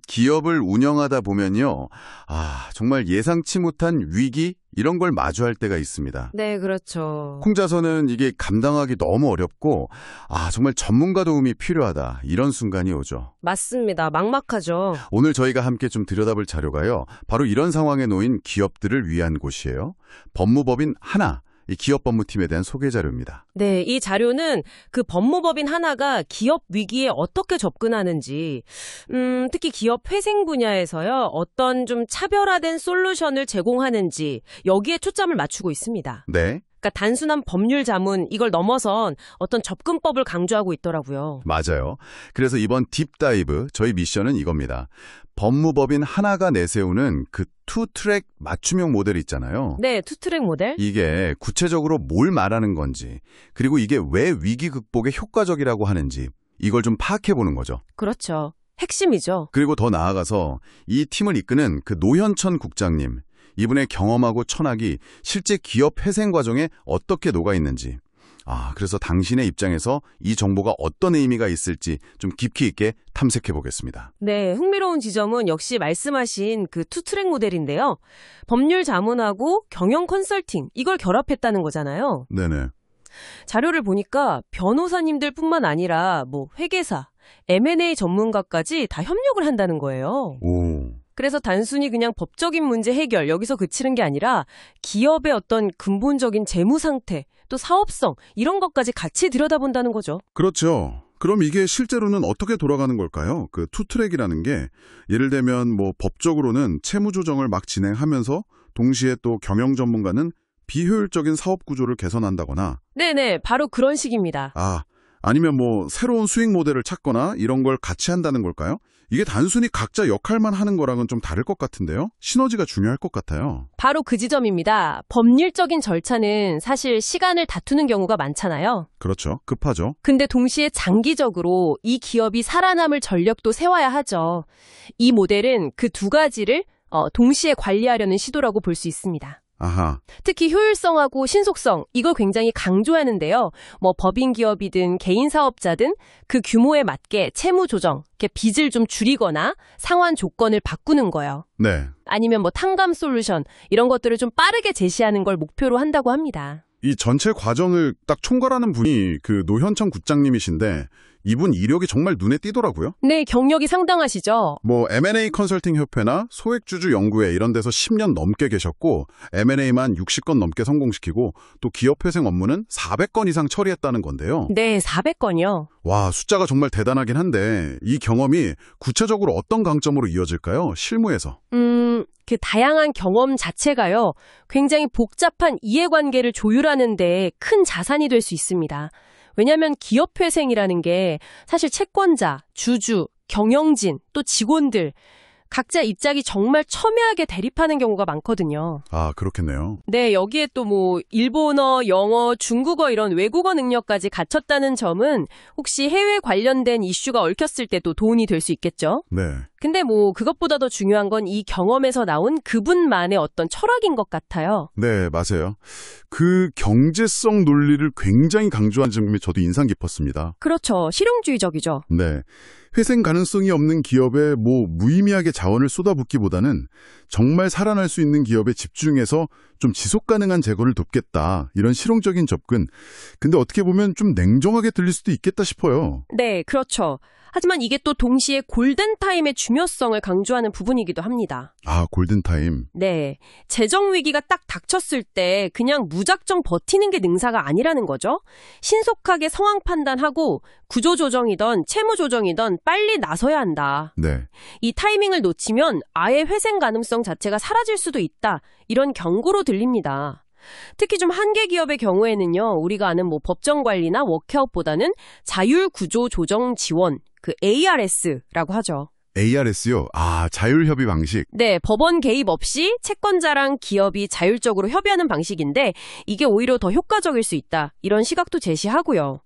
기업을 운영하다 보면요. 정말 예상치 못한 위기 이런 걸 마주할 때가 있습니다. 네, 그렇죠. 혼자서는 이게 감당하기 너무 어렵고 정말 전문가 도움이 필요하다 이런 순간이 오죠. 맞습니다. 막막하죠. 오늘 저희가 함께 좀 들여다볼 자료가요. 바로 이런 상황에 놓인 기업들을 위한 곳이에요. 법무법인 하나. 이 기업법무팀에 대한 소개 자료입니다. 네, 이 자료는 그 법무법인 하나가 기업 위기에 어떻게 접근하는지, 특히 기업 회생 분야에서요, 어떤 좀 차별화된 솔루션을 제공하는지 여기에 초점을 맞추고 있습니다. 네. 그러니까 단순한 법률 자문 이걸 넘어선 어떤 접근법을 강조하고 있더라고요. 맞아요. 그래서 이번 딥다이브 저희 미션은 이겁니다. 법무법인 하나가 내세우는 그 투트랙 맞춤형 모델 있잖아요. 네, 투트랙 모델. 이게 구체적으로 뭘 말하는 건지, 그리고 이게 왜 위기 극복에 효과적이라고 하는지 이걸 좀 파악해보는 거죠. 그렇죠. 핵심이죠. 그리고 더 나아가서 이 팀을 이끄는 그 노현천 국장님, 이분의 경험하고 철학이 실제 기업 회생 과정에 어떻게 녹아있는지, 그래서 당신의 입장에서 이 정보가 어떤 의미가 있을지 좀 깊이 있게 탐색해 보겠습니다. 네, 흥미로운 지점은 역시 말씀하신 그 투트랙 모델인데요. 법률 자문하고 경영 컨설팅, 이걸 결합했다는 거잖아요. 네네. 자료를 보니까 변호사님들뿐만 아니라 회계사, M&A 전문가까지 다 협력을 한다는 거예요. 오. 그래서 단순히 그냥 법적인 문제 해결 여기서 그치는 게 아니라 기업의 어떤 근본적인 재무 상태, 또 사업성 이런 것까지 같이 들여다본다는 거죠. 그렇죠. 그럼 이게 실제로는 어떻게 돌아가는 걸까요? 그 투트랙이라는 게 예를 들면 법적으로는 채무 조정을 막 진행하면서 동시에 또 경영 전문가는 비효율적인 사업 구조를 개선한다거나 네네, 바로 그런 식입니다. 아니면 새로운 수익 모델을 찾거나 이런 걸 같이 한다는 걸까요? 이게 단순히 각자 역할만 하는 거랑은 좀 다를 것 같은데요. 시너지가 중요할 것 같아요. 바로 그 지점입니다. 법률적인 절차는 사실 시간을 다투는 경우가 많잖아요. 그렇죠. 급하죠. 근데 동시에 장기적으로 이 기업이 살아남을 전력도 세워야 하죠. 이 모델은 그 두 가지를 동시에 관리하려는 시도라고 볼 수 있습니다. 아하. 특히 효율성하고 신속성, 이걸 굉장히 강조하는데요. 법인 기업이든 개인 사업자든 그 규모에 맞게 채무 조정, 빚을 좀 줄이거나 상환 조건을 바꾸는 거예요. 네. 아니면 탕감 솔루션, 이런 것들을 좀 빠르게 제시하는 걸 목표로 한다고 합니다. 이 전체 과정을 딱 총괄하는 분이 그 노현천 국장님이신데 이분 이력이 정말 눈에 띄더라고요. 네, 경력이 상당하시죠. M&A 컨설팅 협회나 소액주주 연구회 이런 데서 10년 넘게 계셨고 M&A만 60건 넘게 성공시키고 또 기업 회생 업무는 400건 이상 처리했다는 건데요. 네, 400건이요. 와, 숫자가 정말 대단하긴 한데 이 경험이 구체적으로 어떤 강점으로 이어질까요? 실무에서. 그 다양한 경험 자체가요. 굉장히 복잡한 이해관계를 조율하는 데 큰 자산이 될 수 있습니다. 왜냐하면 기업회생이라는 게 사실 채권자, 주주, 경영진, 또 직원들 각자 입장이 정말 첨예하게 대립하는 경우가 많거든요. 그렇겠네요. 네, 여기에 또 일본어, 영어, 중국어 이런 외국어 능력까지 갖췄다는 점은 혹시 해외 관련된 이슈가 얽혔을 때도 도움이 될 수 있겠죠. 네. 근데 그것보다 더 중요한 건 이 경험에서 나온 그분만의 어떤 철학인 것 같아요. 네, 맞아요. 그 경제성 논리를 굉장히 강조한 점이 저도 인상 깊었습니다. 그렇죠. 실용주의적이죠. 네. 회생 가능성이 없는 기업에 무의미하게 자원을 쏟아붓기보다는 정말 살아날 수 있는 기업에 집중해서 좀 지속 가능한 재건을 돕겠다. 이런 실용적인 접근. 근데 어떻게 보면 좀 냉정하게 들릴 수도 있겠다 싶어요. 네, 그렇죠. 하지만 이게 또 동시에 골든타임의 중요성을 강조하는 부분이기도 합니다. 골든타임. 네. 재정 위기가 딱 닥쳤을 때 그냥 무작정 버티는 게 능사가 아니라는 거죠. 신속하게 상황 판단하고 구조조정이든 채무조정이든 빨리 나서야 한다. 네. 이 타이밍을 놓치면 아예 회생 가능성 자체가 사라질 수도 있다. 이런 경고로 들립니다. 특히 좀 한계 기업의 경우에는요. 우리가 아는 법정 관리나 워크아웃보다는 자율 구조 조정 지원, 그 ARS라고 하죠. ARS요? 자율협의 방식. 네, 법원 개입 없이 채권자랑 기업이 자율적으로 협의하는 방식인데 이게 오히려 더 효과적일 수 있다. 이런 시각도 제시하고요.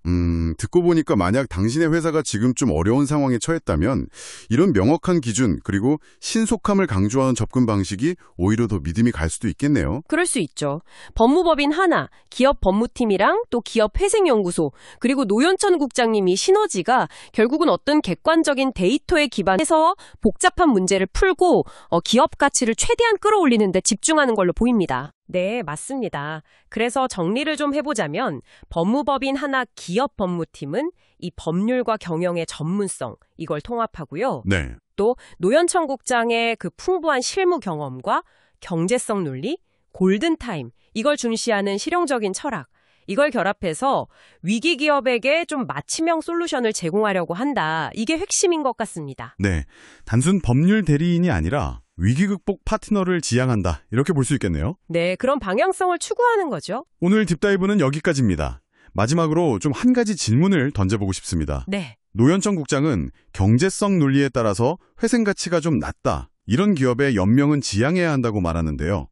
듣고 보니까 만약 당신의 회사가 지금 좀 어려운 상황에 처했다면 이런 명확한 기준 그리고 신속함을 강조하는 접근 방식이 오히려 더 믿음이 갈 수도 있겠네요. 그럴 수 있죠. 법무법인 하나, 기업 법무팀이랑 또 기업 회생연구소, 그리고 노현천 국장님이 시너지가 결국은 어떤 객관적인 데이터에 기반해서 그래서 복잡한 문제를 풀고 기업 가치를 최대한 끌어올리는 데 집중하는 걸로 보입니다. 네, 맞습니다. 그래서 정리를 좀 해보자면 법무법인 하나 기업 법무팀은 이 법률과 경영의 전문성, 이걸 통합하고요. 네. 또 노현천 국장의 그 풍부한 실무 경험과 경제성 논리, 골든타임, 이걸 중시하는 실용적인 철학, 이걸 결합해서 위기 기업에게 좀 맞춤형 솔루션을 제공하려고 한다. 이게 핵심인 것 같습니다. 네. 단순 법률 대리인이 아니라 위기 극복 파트너를 지향한다. 이렇게 볼 수 있겠네요. 네, 그런 방향성을 추구하는 거죠. 오늘 딥다이브는 여기까지입니다. 마지막으로 좀 한 가지 질문을 던져보고 싶습니다. 네. 노현천 국장은 경제성 논리에 따라서 회생 가치가 좀 낮다. 이런 기업의 연명은 지양해야 한다고 말하는데요.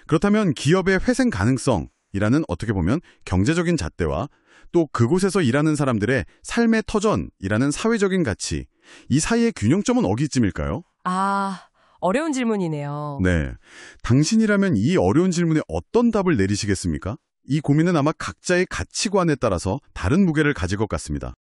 그렇다면 기업의 회생 가능성이라는 어떻게 보면 경제적인 잣대와 또 그곳에서 일하는 사람들의 삶의 터전이라는 사회적인 가치, 이 사이의 균형점은 어디쯤일까요? 어려운 질문이네요. 네. 당신이라면 이 어려운 질문에 어떤 답을 내리시겠습니까? 이 고민은 아마 각자의 가치관에 따라서 다른 무게를 가질 것 같습니다.